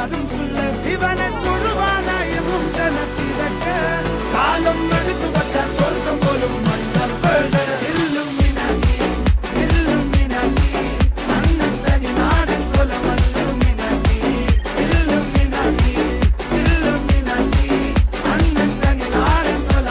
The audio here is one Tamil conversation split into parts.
யாரும் சொல்ல இவனை தொழுவானாயும் ஜனத்திடக்க காலம் எடுத்து வச்சார் சொர்க்கம் போலும் மன்னர் வேட இல்லுமினாட்டி இல்லுமினாட்டி அண்ணன் தனி நாடன் போல மல்லுமினாட்டி இல்லுமினாட்டி இல்லுமினாட்டி அண்ணன் தனி நாடன் போல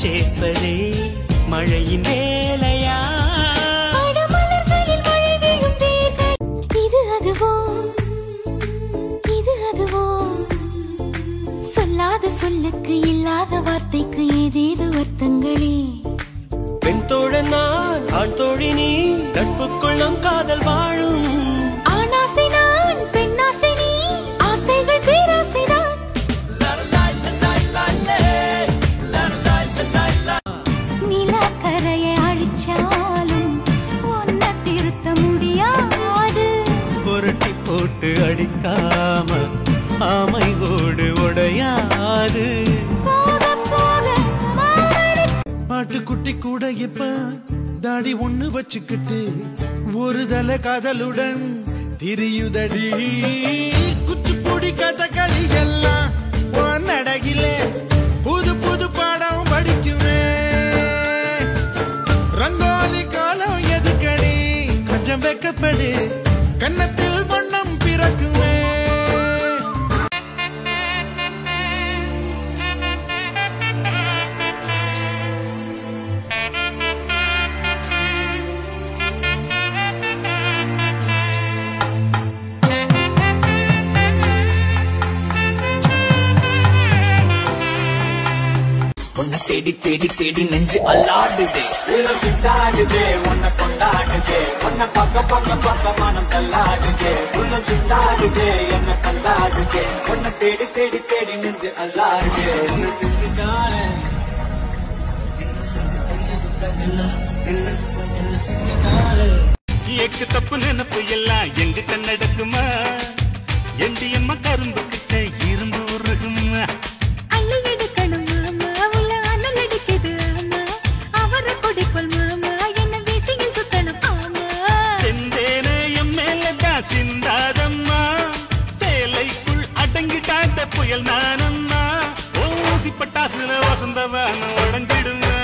சேர்ப்பதே மழையின் வேலையா மலர்களில் மழை விழும் தேர்கள் இது அதுவோ சொல்லாத சொல்லுக்கு இல்லாத வார்த்தைக்கு ஏதேது அர்த்தங்களே பெண் தோழன் நான் ஆண் தோழி நீ நட்புக்குள் நம் காதல் வாழும் ஆணாசை நான் பெண்ணாசை நீ ஆசைகள் பேராசைதான் நிலக்கரையை அழிச்சாலும் ஒன்ன திருத்த முடியாது புரட்டி போட்டு அடிக்காம ஆமை ஓடு உடையாது பாட்டுக்குட்டி கூட இப்ப தாடி ஒண்ணு வச்சுக்கிட்டு ஒரு தல காதலுடன் திரியுதடி குச்சிப்புடி கதகளி எல்லாம் நடகிலே புது புது பாடம் படிக்குமே ரங்கோலி காலம் எதுக்கடி கொஞ்சம் வெக்கப்படு கன்னத்தில் வண்ணம் பிறக்குமே தேடி தேடி தேடி நெஞ்சு அல்லாடுதே சிந்தாடுதே உன்னை கொண்டாடுதே உன்னை பக்க பக்க பக்க மனம் தள்ளாடுதே உள்ள சிந்தாடுதே என்ன கண்டாடுதே உன்னை தேடி தேடி தேடி நெஞ்சு அல்லாடுதே என்ன செஞ்சுட்டாரு எக்கு தப்பு நினைப்பு எல்லாம் எங்கிட்ட நடக்குமா எண்டியம்மா கரும்பு கிட்ட இரும்பு உருகுமா சிந்தாதம்மா சேலைக்குள் அடங்கிட்டாத புயல் நானம்மா ஓசி பட்டாசுல வசந்தவான உடஞ்சிடுமா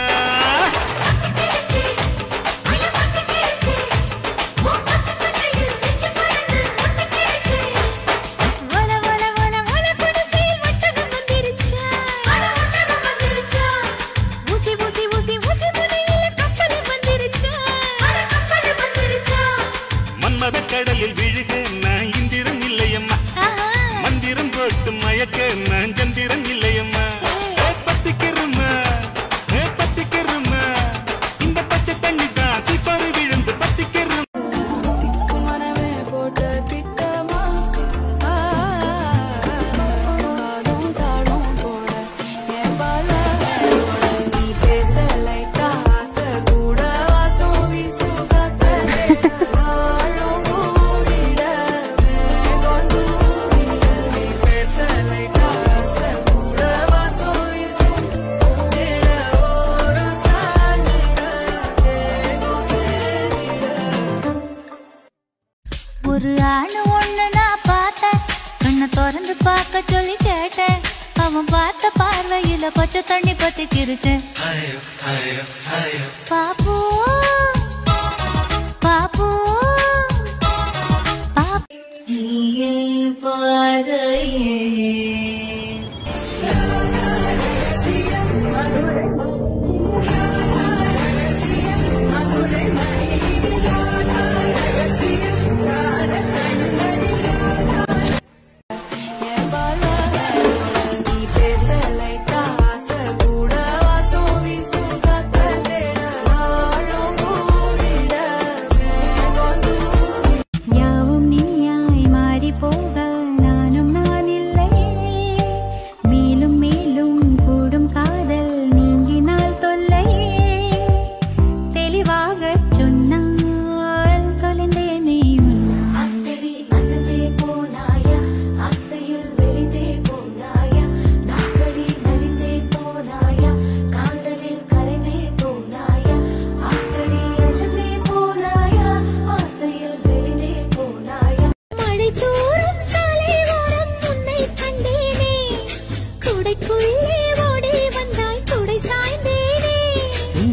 மன்மத கடலில் விழுக நான் இந்திரம் இல்லையம்மா மந்திரம் போட்டு மயக்க நான் சந்திரம் இல்லையம்மா பத்திக்கிறமா பத்திக்கிறமா இந்த பச்சை தண்ணி தான் தீப்பாறு விழுந்து பத்திக்கிறோம் ஒரு ஆணு ஒண்ணு நான் பார்த்தேன் கண்ணை திறந்து பார்க்க சொல்லி கேட்டேன் அவன் பார்த்த பார்வையில பச்சை தண்ணி பத்தி கிரிச்சேன் பாப்பு பாப்பு பாதையே பேச லைட்டா ஆசை கூட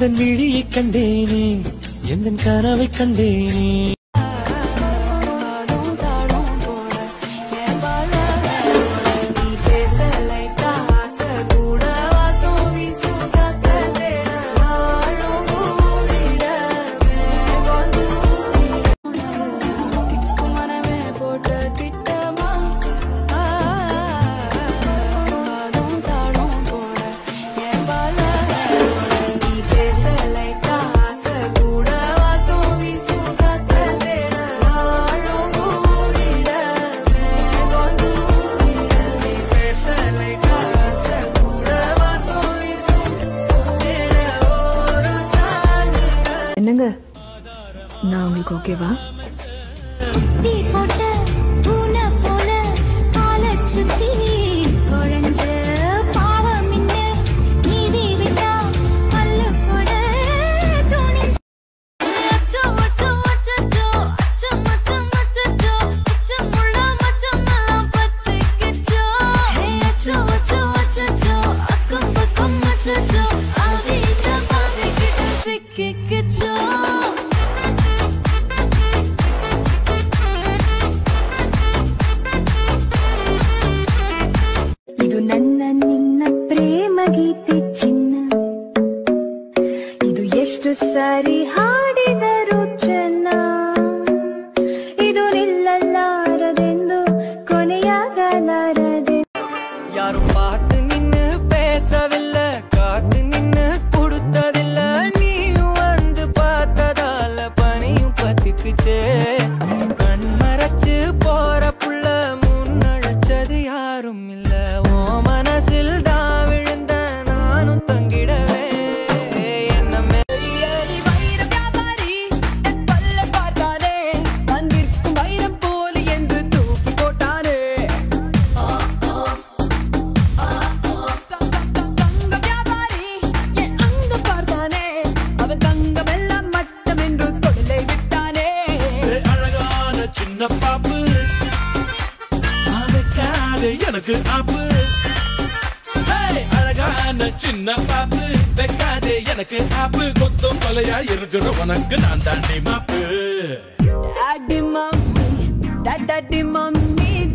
உந்தன் விழியை கண்டேனே எந்தன் கனவை கண்டேனே என்னங்க நான் உங்களுக்கு ஓகேவா தீ போட்ட பூனை போல காலை சுத்தி குழஞ்ச பாவம் இன்ன நீதி விட்டா பல்லு போட துணிஞ்சு அச்சோ அச்சோ அச்சோ அச்சம் அச்சம் அச்சோ அச்சம் முள்ள மச்சமெல்லாம் பத்திக்கிச்சோ அச்சோ அச்சோ அச்சோ அக்கம் பக்கம் அச்சோ ஆவிட்ட பாதிக்கிட்ட சிக்கிக்கிச்சோ ಇದು ನನ್ನ ನಿನ್ನ ಪ್ರೇಮ ಗೀತೆ ಚಿನ್ನ ಇದು ಎಷ್ಟು ಸಾರಿ ಹಾಡಿದರು ಚೆನ್ನ ಇದು ನಿಲ್ಲಲಾರದೆಂದು ಕೊನೆಯಾಗಲಾರದೆ யாரு பார்த்து நின்னு பேசவில்லை காத்து நின்னு கொடுத்ததில்ல நீயும் வந்து பார்த்ததால பனியும் பத்திக்குச்சே கண் மறைச்சு போற புள்ள முன்னழைச்சது யாரும் இல்ல ஓ மனசில் தான் விழுந்த நானும் தங்கிடவே என்ன வைர வியாபாரி கொல்ல பார்த்தானே வந்திருக்கும் வைரம் போல என்று தூக்கி போட்டானே தங்க வியாபாரி என் அங்க பார்த்தானே அவன் தங்கம் எல்லாம் மட்டம் என்று தொழிலை விட்டானே அழகான சின்ன பாப்பு வைக்காதே எனக்கு ஆப்பு அழகான சின்ன பாப்பு வைக்காதே எனக்கு ஆப்பு கொத்தும் கொலையா இருக்கிற உனக்கு நான் தாண்டி மாப்பு டாடி மம்மி டாடி மம்மி